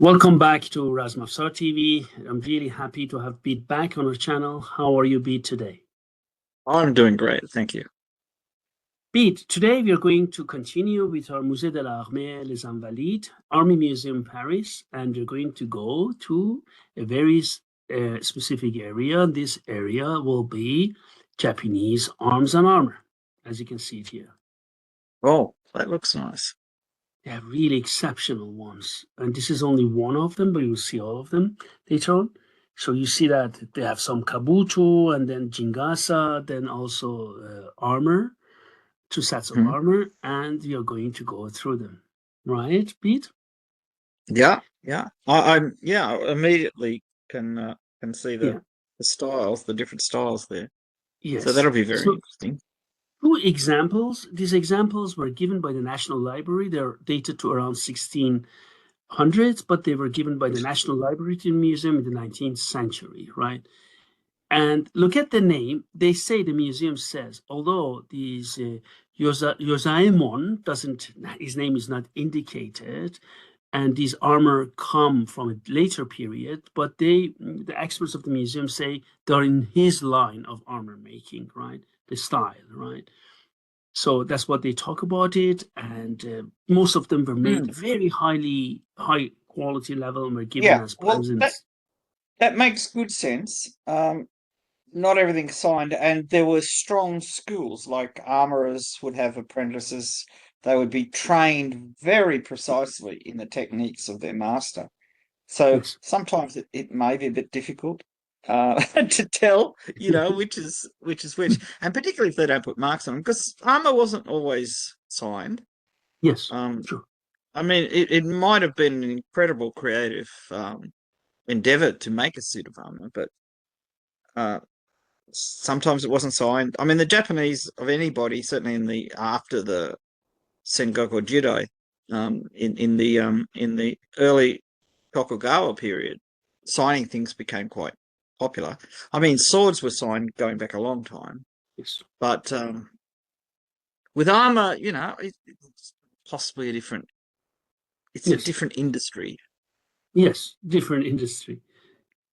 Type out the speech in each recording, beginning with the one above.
Welcome back to Razmafsar TV. I'm really happy to have Bede back on our channel. How are you, Bede, today? I'm doing great, thank you. Bede, today we are going to continue with our Musée de l'Armée Les Invalides, Army Museum Paris, and we're going to go to a very specific area. This area will be Japanese arms and armor, as you can see it here. Oh, that looks nice. They have really exceptional ones. And this is only one of them, but you'll see all of them later on. So you see that they have some kabuto and then jingasa, then also armor, two sets of armor, and you're going to go through them. Right, Pete? Yeah. I immediately can see the styles, the different styles there. Yes. So that'll be very interesting. Two examples. These examples were given by the National Library. They're dated to around 1600s, but they were given by the National Library Museum in the 19th century, right? And look at the name. They say, the museum says, although these Yosaemon doesn't, his name is not indicated, and these armor come from a later period, but the experts of the museum say they're in his line of armor making, right? The style, right? So that's what they talk about it, and most of them were made very high quality level and were given as presents. That makes good sense. Not everything's signed, and there were strong schools, like armorers would have apprentices. They would be trained very precisely in the techniques of their master. So sometimes it may be a bit difficult to tell, which is which, and particularly if they don't put marks on them, because armor wasn't always signed. Yes, true. I mean, it might have been an incredible creative endeavor to make a suit of armor, but sometimes it wasn't signed. I mean, the Japanese of anybody, certainly after the Sengoku Jidai, in the early Tokugawa period, signing things became quite popular. I mean, swords were signed going back a long time. Yes. But with armor, it's possibly a different. It's a different industry. Yes, different industry.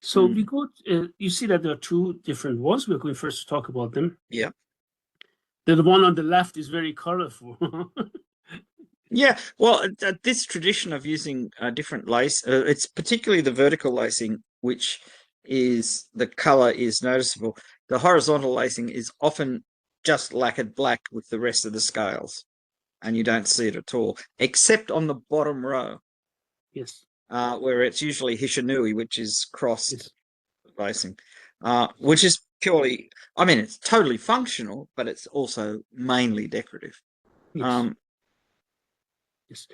So we go. You see that there are two different ones. We're going first to talk about them. Yeah. The one on the left is very colorful. Yeah, well, this tradition of using different lace, it's particularly the vertical lacing, which is the color is noticeable. The horizontal lacing is often just lacquered black with the rest of the scales, and you don't see it at all, except on the bottom row. Yes. Where it's usually hishinui, which is crossed lacing, which is purely, I mean, it's totally functional, but it's also mainly decorative. Yes. Yes.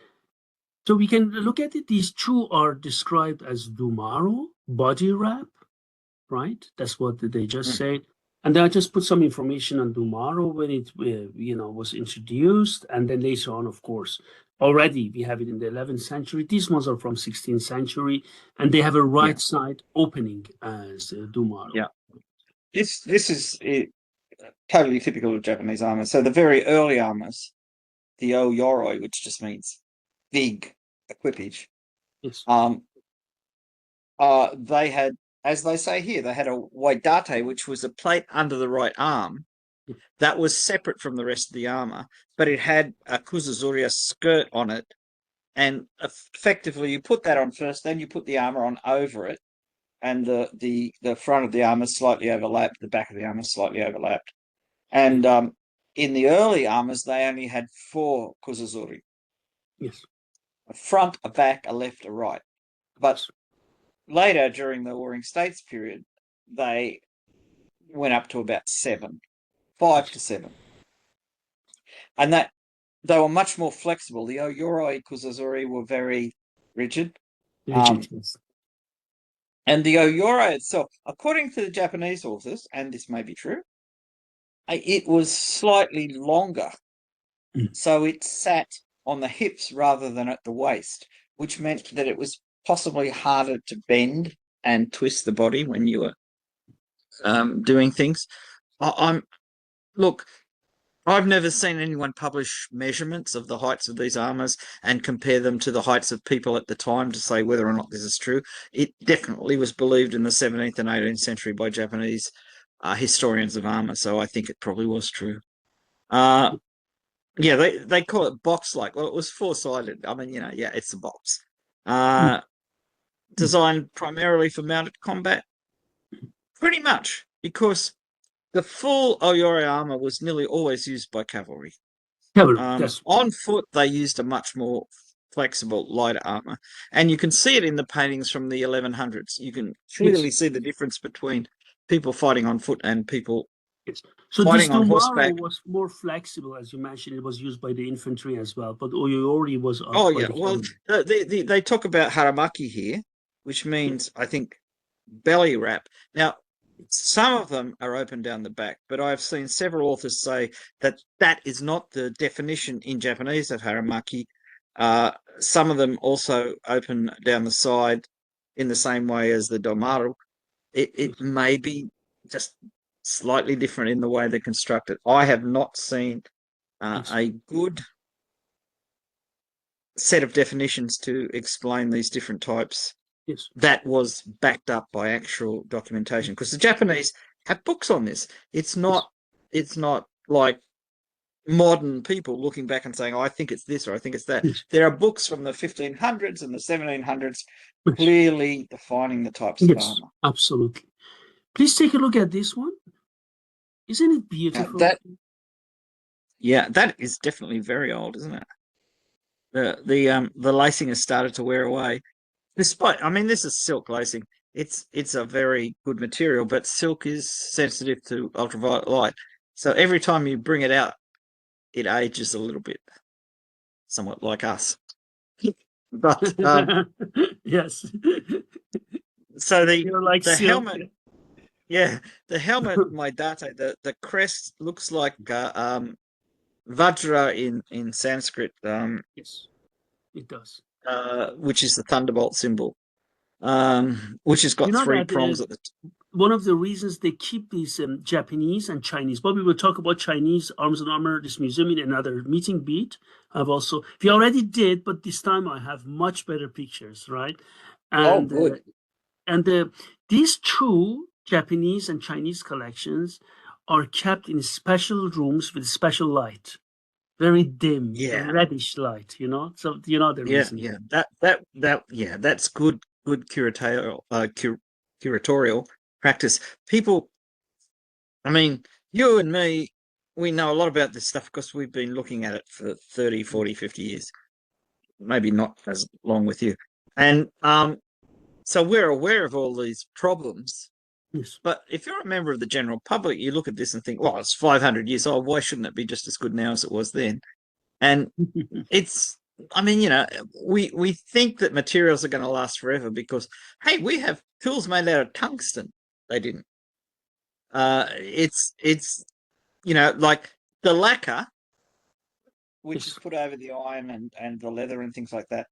So we can look at it. These two are described as dumaro, body wrap, right? That's what they just said. And then I just put some information on dumaro when it, was introduced. And then later on, of course, already we have it in the 11th century. These ones are from 16th century, and they have a right side opening as dumaro. Yeah. This is totally typical of Japanese armor. So the very early armors, the o-yoroi, which just means big equipage. Yes. They had, as they say here, they had a waidate, which was a plate under the right arm that was separate from the rest of the armor, but it had a kuzuzuri, a skirt on it, and effectively you put that on first, then you put the armor on over it, and the front of the armor slightly overlapped, the back of the armor slightly overlapped. And in the early armors, they only had 4 kuzuzuri. Yes. A front, a back, a left, a right. But later, during the Warring States period, they went up to about 7, 5 to 7. And that they were much more flexible. The o-yoroi kuzuzuri were very rigid. Yes. And the o-yoroi itself, according to the Japanese authors, and this may be true, it was slightly longer. So it sat on the hips rather than at the waist, which meant that it was possibly harder to bend and twist the body when you were doing things. Look, I've never seen anyone publish measurements of the heights of these armors and compare them to the heights of people at the time to say whether or not this is true. It definitely was believed in the 17th and 18th century by Japanese historians of armor, so I think it probably was true. Uh, yeah, they call it box-like. Well, it was four-sided. I mean, yeah, it's a box. Mm, mm. Designed primarily for mounted combat, pretty much, because the full Oyori armor was nearly always used by cavalry. Cavalry, yes, On foot, they used a much more flexible, lighter armor, and you can see it in the paintings from the 1100s. You can yes, clearly see the difference between people fighting on foot and people yes. So this fighting on Domaro horseback. was more flexible, as you mentioned. It was used by the infantry as well, but Oyori was Oh by yeah, the well, cavalry. they talk about haramaki here, which Yeah. means I think belly wrap. Now, some of them are open down the back, but I've seen several authors say that that is not the definition in Japanese of haramaki. Some of them also open down the side in the same way as the domaru. It Yes. may be just slightly different in the way they're constructed. I have not seen Yes. a good set of definitions to explain these different types Yes. that was backed up by actual documentation because the Japanese have books on this. Yes. It's not like modern people looking back and saying, oh, I think it's this or I think it's that. Yes. There are books from the 1500s and the 1700s Yes. clearly defining the types of Yes. armor. Absolutely. Please take a look at this one. Isn't it beautiful? That yeah, that is definitely very old, isn't it? The lacing has started to wear away. Despite, I mean, this is silk lacing. It's a very good material, but silk is sensitive to ultraviolet light. So every time you bring it out, it ages a little bit, somewhat like us. But Yes. so You're like the silk. helmet, yeah, the helmet, my date, the crest looks like Vajra in Sanskrit, Yes, it does. which is the thunderbolt symbol, which has You got know three that prongs at the one of the reasons they keep these Japanese and Chinese, but we will talk about Chinese arms and armor, this museum in another meeting beat. I've also, we already did, but this time I have much better pictures, right? Oh, And good. these two Japanese and Chinese collections are kept in special rooms with special light, very dim, Yeah, reddish light, you know? So you know the yeah, reason. yeah. Yeah, that's good curatorial practice. People, I mean, you and me, we know a lot about this stuff because we've been looking at it for 30, 40, 50 years. Maybe not as long with you. And so we're aware of all these problems. Yes. But if you're a member of the general public, you look at this and think, well, it's 500 years old. Why shouldn't it be just as good now as it was then? And it's, I mean, we think that materials are going to last forever because, hey, we have tools made out of tungsten. They didn't. It's like the lacquer, which is Yes. put over the iron and the leather and things like that.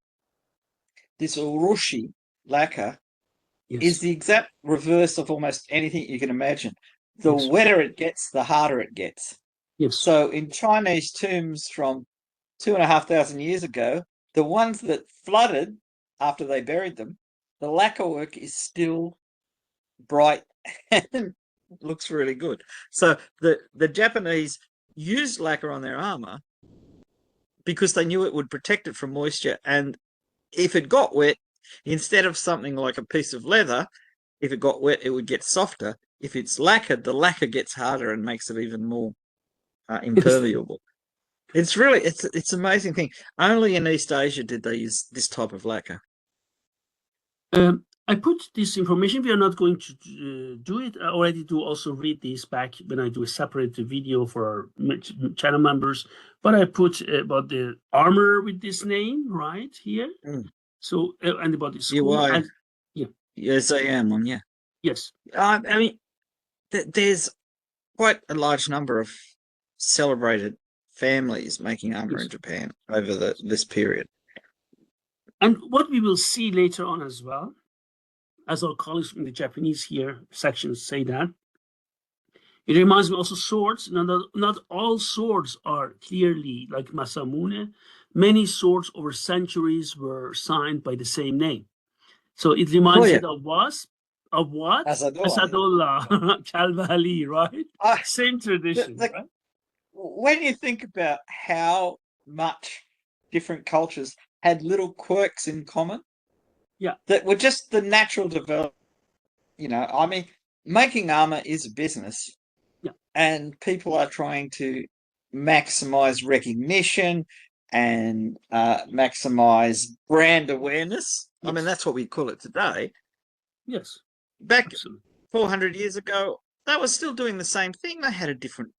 This urushi lacquer is Yes. the exact reverse of almost anything you can imagine. The Yes. wetter it gets, the harder it gets. Yes. So in Chinese tombs from 2,500 years ago, the ones that flooded after they buried them, the lacquer work is still bright and looks really good. So the Japanese used lacquer on their armor because they knew it would protect it from moisture. And if it got wet, instead of something like a piece of leather, if it got wet, it would get softer. If it's lacquered, the lacquer gets harder and makes it even more Yes. impermeable. It's an amazing thing. Only in East Asia did they use this type of lacquer. I put this information. We are not going to do it. I already do also read this back when I do a separate video for our channel members. But I put about the armor with this name right here. Mm. So and about the You school. are, And yeah, yes, I am on. Yeah, yes, I mean, there's quite a large number of celebrated families making armor in yes. Japan over this period. And what we will see later on as well, as our colleagues from the Japanese here section say that It reminds me also swords. Not all swords are clearly like Masamune. Many swords over centuries were signed by the same name. So it Oh reminds yeah, it of what? Azadullah. Asadullah, Kalvali, right? I, Same tradition, the, right? when you think about how much different cultures had little quirks in common Yeah, that were just the natural development, I mean, making armor is a business, yeah, and people are trying to maximize recognition and maximize brand awareness. I mean, yes, that's what we call it today. yes, Back absolutely. 400 years ago, they were still doing the same thing. They had a different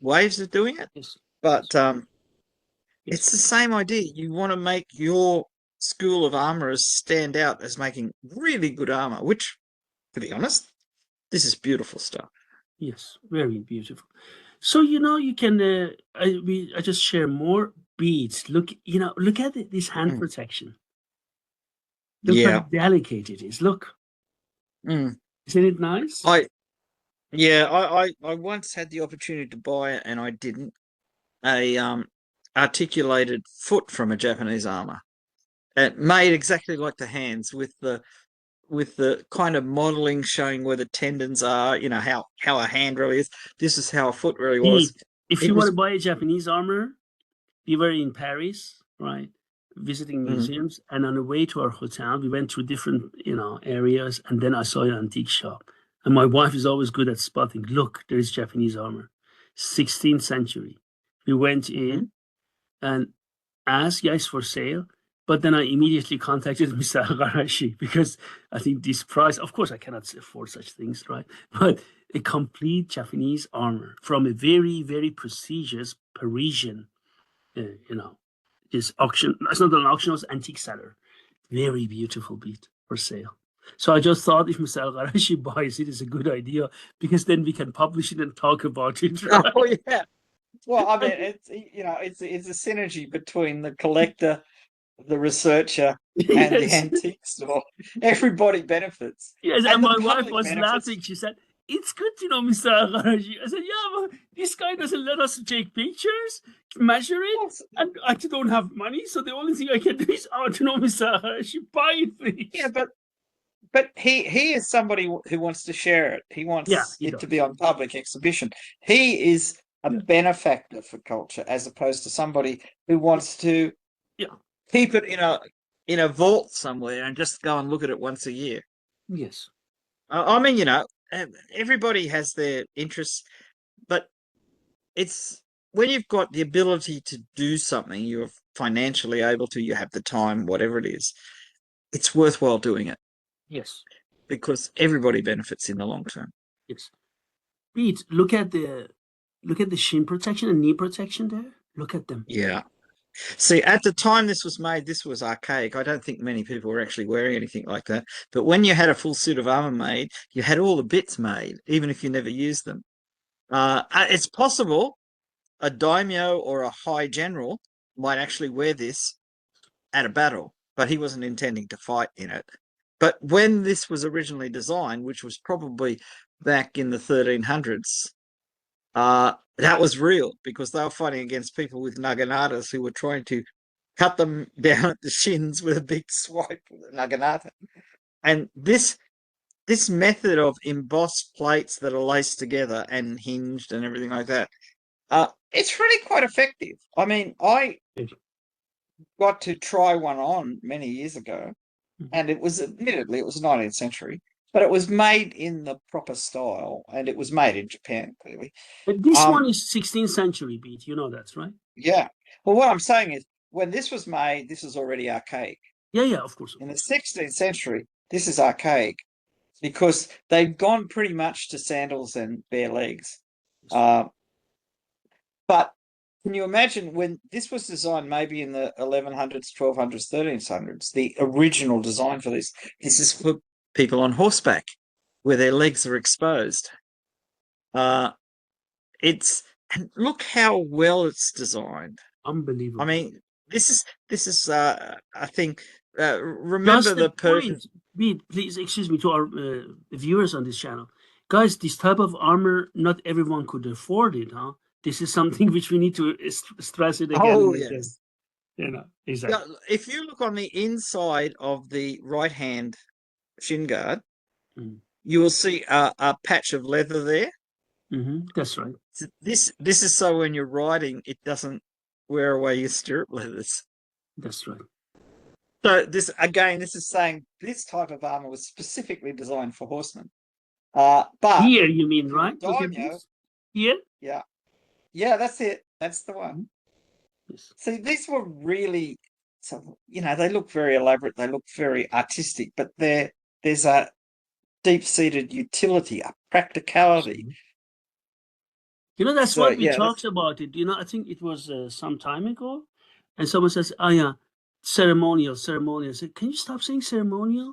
ways of doing it, Yes, yes, but it's yes, the same idea. You want to make your school of armorers stand out as making really good armor, which, to be honest, this is beautiful stuff. yes. Very beautiful. So you can. I just share more beads. Look at this hand Mm. protection. Look how Yeah. delicate it is. Look, Mm. isn't it nice? I yeah, I once had the opportunity to buy it and I didn't. A articulated foot from a Japanese armor. It made exactly like the hands with the kind of modeling showing where the tendons are, how a hand really is. This is how a foot really was. Pete, if It you want was to buy a Japanese armor, we were in Paris, right? Visiting mm, museums, and on the way to our hotel, we went through different, areas, and then I saw an antique shop. And my wife is always good at spotting. Look, there is Japanese armor, 16th century. We went mhm. in and asked, yes, for sale. But then I immediately contacted Mr. Agarashi because I think this price, of course, I cannot afford such things, right? But a complete Japanese armor from a very, very prestigious Parisian, uh, you know, is auction. It's not an auction, it's antique seller. Very beautiful bead for sale. So I just thought if Mr. Al-Garashi buys it, it's a good idea because then we can publish it and talk about it, Oh right? yeah. Well, I mean, it's a synergy between the collector, the researcher, and the Yes. antique store. Everybody benefits, Yes, and and the my wife public was benefits. laughing. She said, "It's good to know, Mr. Al-Garashi." I said, "Yeah, but this guy doesn't let us take pictures, measure it, Well, and I don't have money, so the only thing I can do is, oh, to know, Mr. Al-Garashi, buy it, yeah, please." but he is somebody who wants to share it. He Yeah, wants he it to be does. on public exhibition. He is a Yeah, benefactor for culture, as opposed to somebody who wants to yeah, keep it in a vault somewhere and just go and look at it once a year. yes, I mean, everybody has their interests, but it's when you've got the ability to do something, you're financially able to, you have the time, whatever it is, it's worthwhile doing it yes, because everybody benefits in the long term. yes. Pete, look at the shin protection and knee protection there. Look at them. Yeah. See, at the time this was made, this was archaic. I don't think many people were actually wearing anything like that. But when you had a full suit of armor made, you had all the bits made, even if you never used them. It's possible a daimyo or a high general might actually wear this at a battle, but he wasn't intending to fight in it. But when this was originally designed, which was probably back in the 1300s, that was real because they were fighting against people with naganatas who were trying to cut them down at the shins with a big swipe with a naginata. And this method of embossed plates that are laced together and hinged and everything like that, it's really quite effective. I mean, I got to try one on many years ago, and it was admittedly it was 19th century, but it was made in the proper style, and it was made in Japan, clearly. But this Um, one is 16th century, Pete. You know that's right. yeah. Well, what I'm saying is, when this was made, this is already archaic. Yeah, yeah, of course, of In the course. 16th century, this is archaic because they've gone pretty much to sandals and bare legs. Yes. Uh, but can you imagine when this was designed maybe in the 1100s, 1200s, 1300s, the original design for this? This is for people on horseback where their legs are exposed. Uh, it's and look how well it's designed. I Unbelievable. mean, this is I think remember Just the the Persian. point, Pete, please excuse me to our viewers on this channel. guys, this type of armor, not everyone could afford it, huh? This is something which we need to stress it again Oh, and again. yes. Exactly. Yeah, if you look on the inside of the right hand shin guard, Mm. you will see a patch of leather there. That's right. So this is so when you're riding, it doesn't wear away your stirrup leathers. That's right. So this is saying this type of armor was specifically designed for horsemen. But Here, you mean, if you're a right? Look at daimyo, this. Here? yeah, yeah, that's it. That's the one. Yes. See, these were really, so they look very elaborate. They look very artistic, but there's a deep-seated utility, a practicality. That's So what we yeah, talked about it. I think it was some time ago, and someone says, "Oh yeah, ceremonial." I said, "Can you stop saying ceremonial?"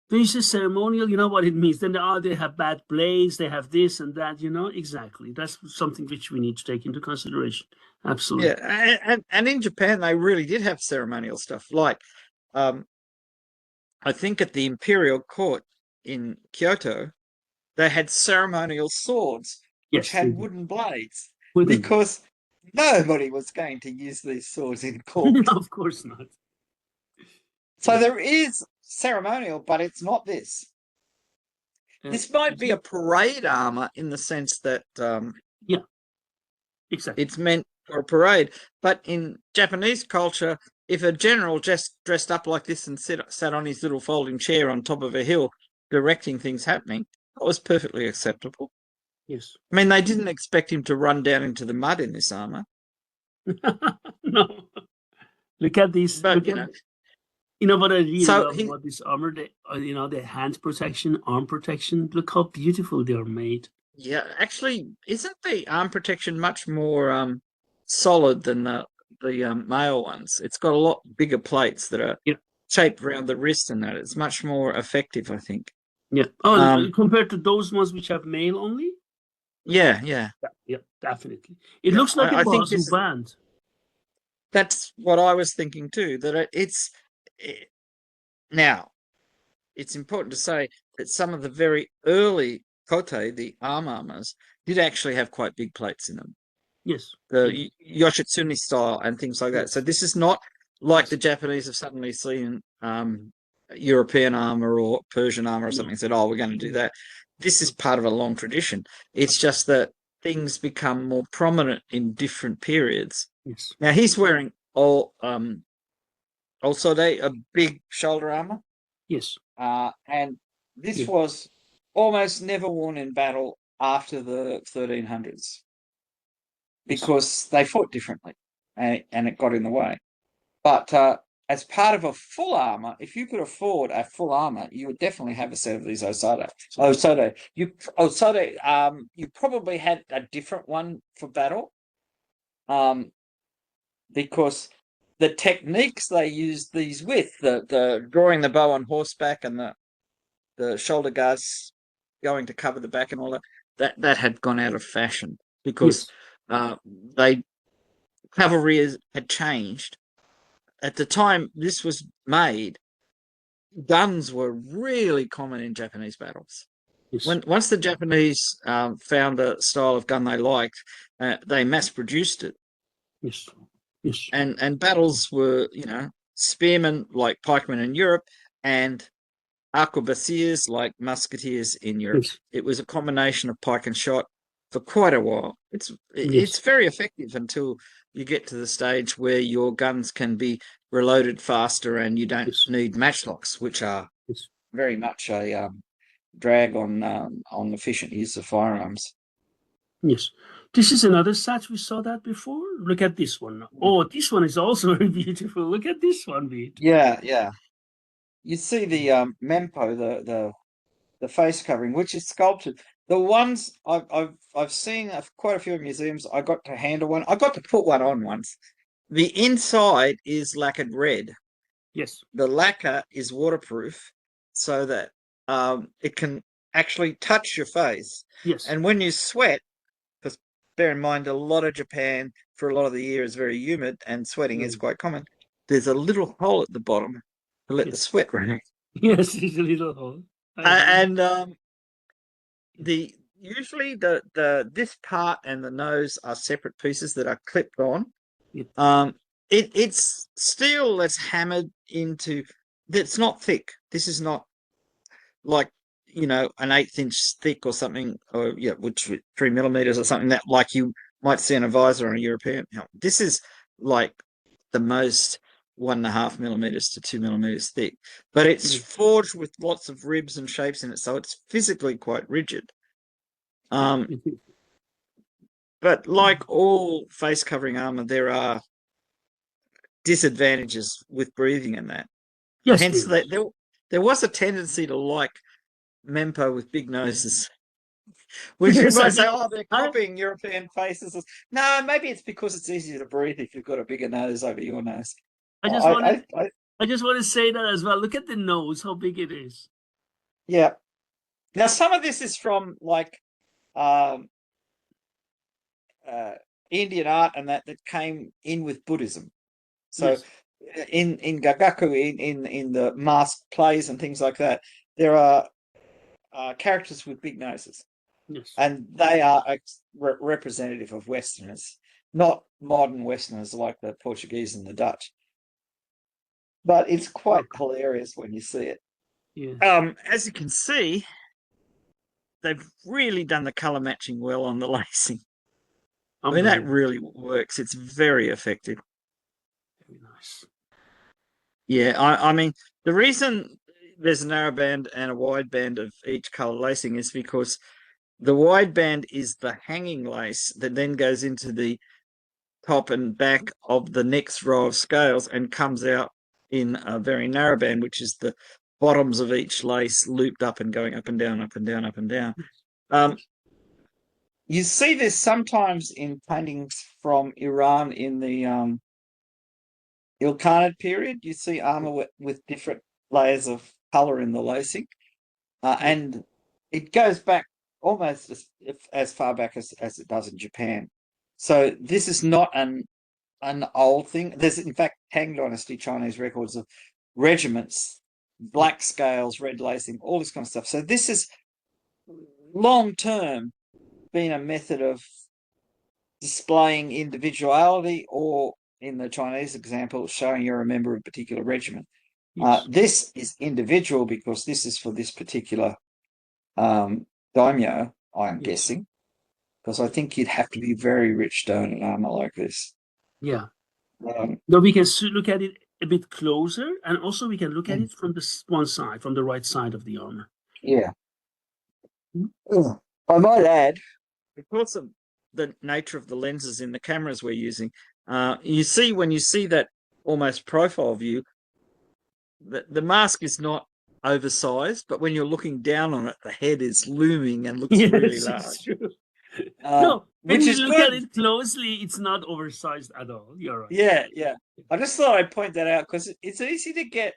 When you say ceremonial, you know what it means. Then they have bad blades, they have this and that. Exactly. That's something which we need to take into consideration. Absolutely. yeah, and in Japan they really did have ceremonial stuff. Like, I think at the imperial court in Kyoto, they had ceremonial swords which Yes, they had do. wooden blades Wouldn't it? because nobody was going to use these swords in court. Of course not. So Yeah. there is ceremonial, but it's not this. This might be a parade armor in the sense that Yeah, exactly. it's meant for a parade. But in Japanese culture, if a general just dressed up like this and sat on his little folding chair on top of a hill directing things happening, that was perfectly acceptable. Yes. I mean, they didn't expect him to run down into the mud in this armor. No. Look at this. But, What I really so love about this armor, the hand protection, arm protection. Look how beautiful they are made. yeah, actually, isn't the arm protection much more solid than the male ones? It's got a lot bigger plates that are Yeah. shaped around the wrist and that. It's much more effective, I think. Yeah. Oh, Um, compared to those ones which have male only? yeah. Yeah, yeah, definitely. It Yeah, looks like a I think bazoo band. that's what I was thinking too, that now, it's important to say that some of the very early kote, the arm armors, did actually have quite big plates in them. Yes. The Yoshitsune style and things like that. So Yes. this is not like Yes. the Japanese have suddenly seen European armor or Persian armor or something and said, "Oh, we're going to do that." This is part of a long tradition. It's just that things become more prominent in different periods. Yes. Now he's wearing also a big shoulder armor, Yes. and this Yeah. was almost never worn in battle after the 1300s Yes. because they fought differently and it got in the way. But as part of a full armor, if you could afford a full armor, you would definitely have a set of these Osode. You probably had a different one for battle, because the techniques they used these with, the drawing the bow on horseback and the shoulder guards going to cover the back and all that had gone out of fashion because Yes. they cavalry had changed. At the time this was made, guns were really common in Japanese battles. Yes. Once the Japanese found a style of gun they liked, they mass produced it, Yes. Yes. and battles were spearmen like pikemen in Europe and arquebusiers like musketeers in Europe. Yes. It was a combination of pike and shot for quite a while. It's Yes. very effective until you get to the stage where your guns can be reloaded faster and you don't Yes. need matchlocks, which are Yes. very much a drag on efficient use of firearms. Yes. This is another such. We saw that before. Look at this one. Oh, this one is also very beautiful. Look at this one, Bede. Yeah, yeah. You see the mempo, the face covering, which is sculpted. The ones I've seen quite a few in museums. I got to handle one. I got to put one on once. The inside is lacquered red. Yes. The lacquer is waterproof, so that it can actually touch your face. Yes. And when you sweat, because bear in mind a lot of Japan for a lot of the year is very humid and sweating is quite common. There's a little hole at the bottom to let the sweat run. Yes, it's a little hole. And the usually this part and the nose are separate pieces that are clipped on. Yeah. It's steel that's hammered into. That's not thick. This is not like an 1/8 inch thick or something, or yeah, which 3 millimeters or something that like you might see on a visor on a European helmet. This is like the most 1.5 millimeters to 2 millimeters thick, but it's Yeah. forged with lots of ribs and shapes in it, so it's physically quite rigid. Um, but like all face covering armor, there are disadvantages with breathing in that. Yes, Hence, there is. there was a tendency to like Mempo with big noses, which you Yes, might say, oh, they're I, copying European faces. No, maybe it's because it's easier to breathe if you've got a bigger nose over your nose. I just want to I just want to say that as well. Look at the nose, how big it is. Yeah. Now, some of this is from like um, uh, Indian art and that came in with Buddhism. So Yes, in Gagaku, in the masked plays and things like that, there are characters with big noses, yes. and they are representative of Westerners, not modern Westerners like the Portuguese and the Dutch. But it's quite Okay. hilarious when you see it. Yes. As you can see, they've really done the color matching well on the lacing. I mean, that Unbelievable. really works. It's very effective. Very nice. Yeah, I mean, the reason there's a narrow band and a wide band of each color lacing is because the wide band is the hanging lace that then goes into the top and back of the next row of scales and comes out in a very narrow band, which is the bottoms of each lace looped up and going up and down, up and down, up and down. Um, you see this sometimes in paintings from Iran in the Ilkhanid period. You see armor with different layers of color in the lacing, Yeah. and it goes back almost as far back as it does in Japan. So this is not an old thing. There's in fact Tang Dynasty Chinese records of regiments, black scales, red lacing, all this kind of stuff. So this is long term been a method of displaying individuality, or in the Chinese example, showing you're a member of a particular regiment. Yes. This is individual because this is for this particular daimyo, I'm Yes. guessing, because I think you'd have to be very rich to own an armor like this. Yeah. Um, Now we can look at it a bit closer, and also we can look at mm, it from one side, from the right side of the armor. yeah. Mhm. I might add, because of the nature of the lenses in the cameras we're using, you see when you see that almost profile view, the mask is not oversized, but when you're looking down on it, the head is looming and looks really Yes, it's large, true. No, when which you is look at good. it closely, it's not oversized at all. You're right. Yeah, yeah. I just thought I'd point that out because it's easy to get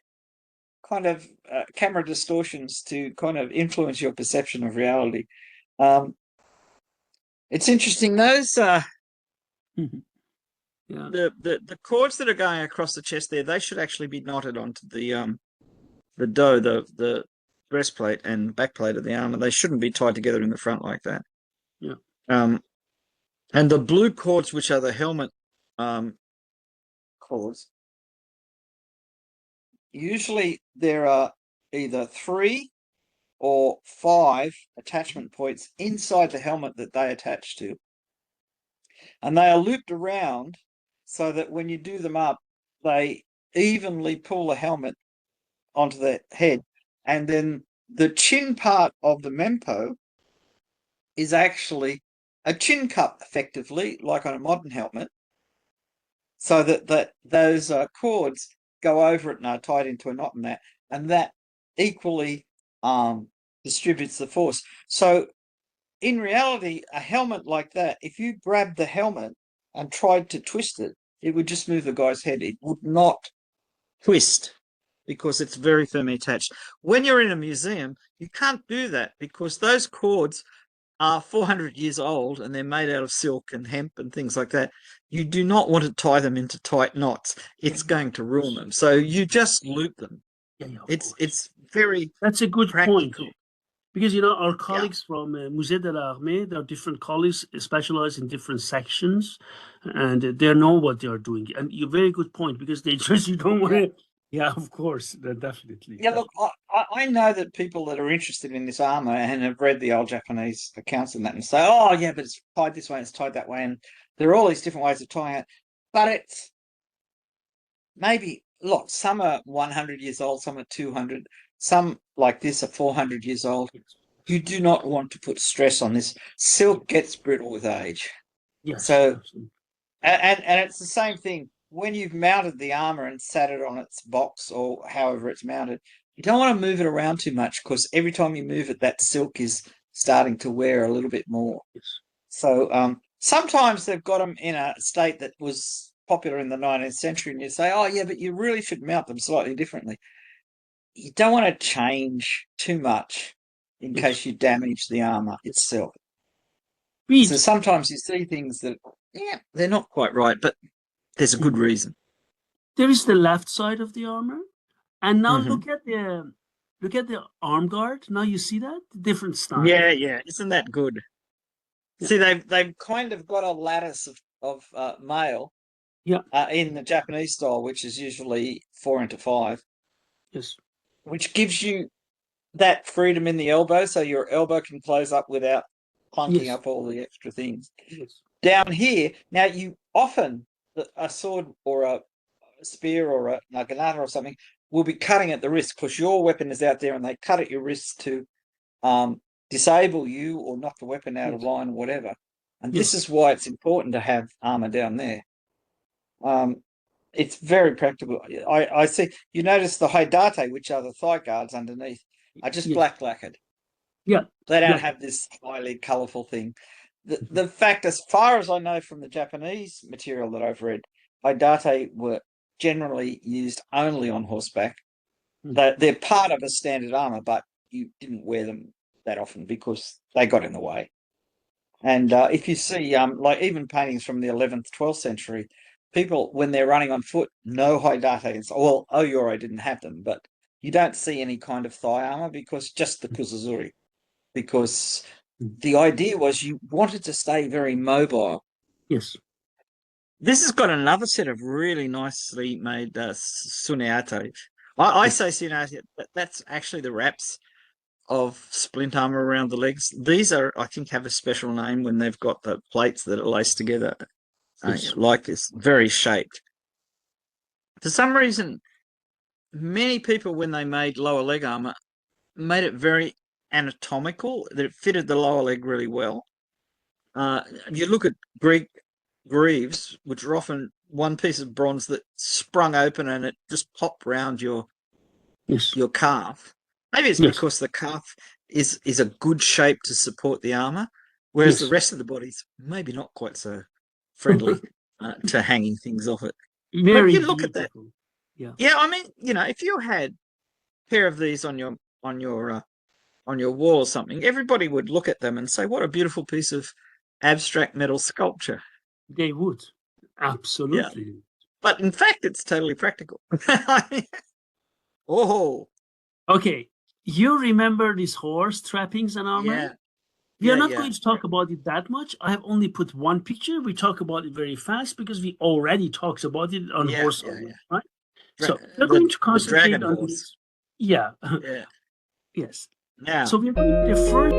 kind of camera distortions to kind of influence your perception of reality. Um, it's interesting those Yeah. the cords that are going across the chest there, they should actually be knotted onto the dough, the breastplate and backplate of the armor. They shouldn't be tied together in the front like that. Yeah. Um, and the blue cords, which are the helmet cords, usually there are either 3 or 5 attachment points inside the helmet that they attach to. And they are looped around so that when you do them up, they evenly pull the helmet onto the head. And then the chin part of the mempo is actually a chin cup, effectively, like on a modern helmet, so that those cords go over it and are tied into a knot in that, and that equally distributes the force. So in reality, a helmet like that, if you grabbed the helmet and tried to twist it, it would just move the guy's head. It would not twist because it's very firmly attached. When you're in a museum, you can't do that because those cords are 400 years old and they're made out of silk and hemp and things like that. You do not want to tie them into tight knots. Yeah, It's yeah, going of to ruin course. them. So you just loop them. Yeah, yeah, of It's course. it's very That's a good point. practical. Because our Yeah. colleagues from Musée de l'Armée, there are different colleagues specialized in different sections, and they know what they are doing. And you very good point, because they just you don't want Yeah. to. Yeah, of course, definitely. Yeah, look, I know that people that are interested in this armor and have read the old Japanese accounts and that and say, oh, yeah, but it's tied this way, it's tied that way. And there are all these different ways of tying it. But it's maybe, look, some are 100 years old, some are 200, some like this are 400 years old. You do not want to put stress on this. Silk gets brittle with age. Yes, So, absolutely. and it's the same thing when you've mounted the armor and sat it on its box or however it's mounted. You don't want to move it around too much because every time you move it, that silk is starting to wear a little bit more. Yes. So sometimes they've got them in a state that was popular in the 19th century, and you say, oh, yeah, but you really should mount them slightly differently. You don't want to change too much in Yes. case you damage the armor itself. So Read. sometimes you see things that, yeah, they're not quite right, but there's a good reason. There is the left side of the armor, and now Mm-hmm. look at the arm guard. Now you see that different style. Yeah, yeah. Isn't that good? Yeah. See, they've kind of got a lattice of mail Yeah. in the Japanese style, which is usually 4 into 5, Yes. which gives you that freedom in the elbow, so your elbow can close up without clunking Yes. up all the extra things. Yes. Down here, now you often a sword or a spear or a naginata or something will be cutting at the wrist because your weapon is out there and they cut at your wrist to disable you or knock the weapon out of Yes. line or whatever. And this Yes. is why it's important to have armor down there. It's very practical. I see. You notice the haidate, which are the thigh guards underneath, are just Yes. black lacquered. Yeah. They don't Black. have this highly colourful thing. The fact, as far as I know from the Japanese material that I've read, haidate were generally used only on horseback. They're part of a standard armor, but you didn't wear them that often because they got in the way. And if you see, like even paintings from the 11th, 12th century, people when they're running on foot, no haidate. Well, Oyori didn't have them, but you don't see any kind of thigh armor because just the kusazuri. Because the idea was you wanted to stay very mobile. Yes. This has got another set of really nicely made suneate. I Yes. say suneate, that's actually the wraps of splint armor around the legs. These are, I think, have a special name when they've got the plates that are laced together Yes. like this, very shaped. For some reason, many people, when they made lower leg armor, made it very anatomical, that it fitted the lower leg really well. You look at Greek greaves, which are often one piece of bronze that sprung open and it just popped round Yes. your calf. Maybe it's Yes. because the calf is a good shape to support the armor, whereas the Yes. rest of the body's maybe not quite so friendly to hanging things off it. But Very you look at that. beautiful. Yeah. Yeah, I mean, if you had a pair of these on your on your wall or something, everybody would look at them and say, "What a beautiful piece of abstract metal sculpture." They would. Yeah, Absolutely. but in fact, it's totally practical. Oh, Okay. You remember these horse trappings and armor? yeah, We are yeah, not yeah, going to talk about it that much. I have only put one picture. We talk about it very fast because we already talked about it on yeah, horse yeah, armor, yeah. right? So we're going The to the dragon concentrate on horse. these. Yeah. Yeah. Yes. Now, So we're going the first